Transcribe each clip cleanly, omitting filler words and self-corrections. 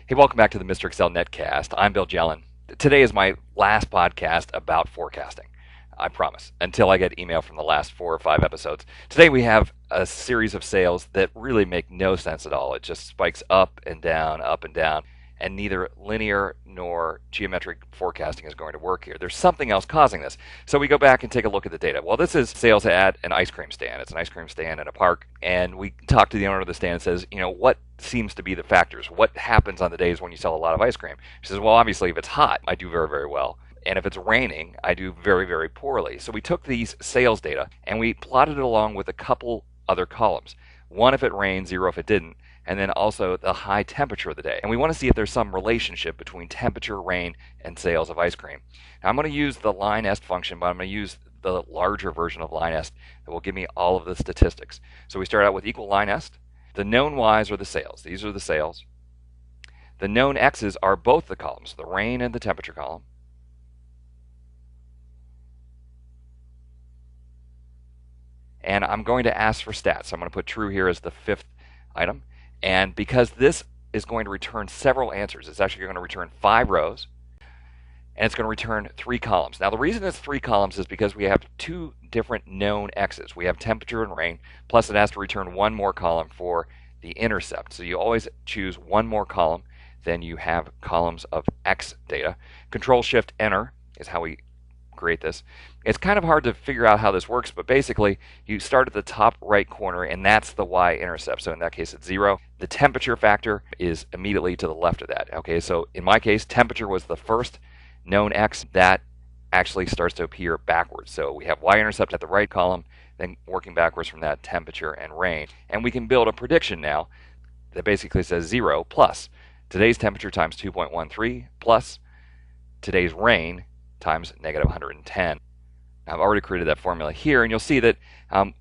Hey, welcome back to the Mr. Excel Netcast. I'm Bill Jelen. Today is my last podcast about forecasting. I promise, until I get email from the last 4 or 5 episodes. Today we have a series of sales that really make no sense at all. It just spikes up and down, and neither linear nor geometric forecasting is going to work here. There's something else causing this. So we go back and take a look at the data. Well, this is sales at an ice cream stand. It's an ice cream stand in a park, and we talk to the owner of the stand and says, what seems to be the factors? What happens on the days when you sell a lot of ice cream? She says, well, obviously, if it's hot, I do very, very well. And if it's raining, I do very, very poorly. So we took these sales data and we plotted it along with a couple other columns. One if it rained, 0 if it didn't, and then also the high temperature of the day. And we want to see if there's some relationship between temperature, rain, and sales of ice cream. Now I'm going to use the line est function, but I'm going to use the larger version of line est that will give me all of the statistics. So we start out with equal line est. The known y's are the sales. These are the sales. The known x's are both the columns, the rain and the temperature column. And I'm going to ask for stats. So I'm going to put true here as the 5th item. And because this is going to return several answers, it's actually going to return 5 rows, and it's going to return 3 columns. Now the reason it's 3 columns is because we have 2 different known x's. We have temperature and rain, plus it has to return 1 more column for the intercept. So you always choose 1 more column than you have columns of x data. Control-Shift-Enter is how we create this. It's kind of hard to figure out how this works, but basically you start at the top right corner and that's the y-intercept. So in that case it's 0. The temperature factor is immediately to the left of that. Okay, so in my case temperature was the first known x. That actually starts to appear backwards. So we have y-intercept at the right column, then working backwards from that temperature and rain. And we can build a prediction now that basically says 0 plus today's temperature times 2.13 plus today's rain times negative 110. I've already created that formula here, and you'll see that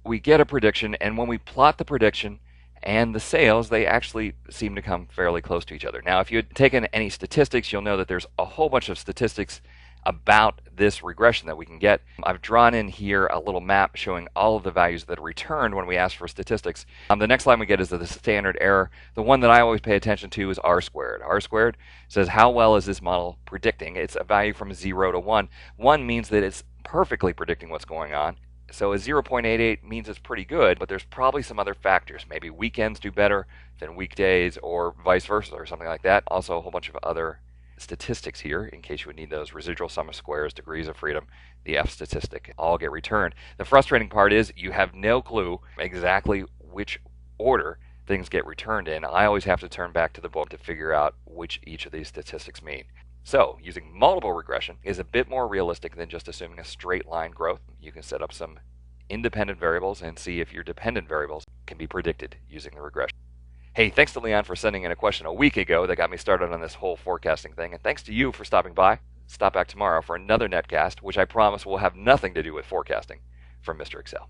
we get a prediction, and when we plot the prediction and the sales, they actually seem to come fairly close to each other. Now, if you had taken any statistics, you'll know that there's a whole bunch of statistics about this regression that we can get. I've drawn in here a little map showing all of the values that are returned when we ask for statistics. The next line we get is the standard error. The one that I always pay attention to is r squared. R squared says how well is this model predicting? It's a value from 0 to 1. 1 means that it's perfectly predicting what's going on. So a 0.88 means it's pretty good, but there's probably some other factors. Maybe weekends do better than weekdays or vice versa or something like that. Also a whole bunch of other statistics here in case you would need those: residual sum of squares, degrees of freedom, the F statistic, all get returned. The frustrating part is you have no clue exactly which order things get returned in. I always have to turn back to the book to figure out which each of these statistics mean. So using multiple regression is a bit more realistic than just assuming a straight line growth. You can set up some independent variables and see if your dependent variables can be predicted using the regression. Hey, thanks to Leon for sending in a question a week ago that got me started on this whole forecasting thing, and thanks to you for stopping by. Stop back tomorrow for another netcast, which I promise will have nothing to do with forecasting from Mr. Excel.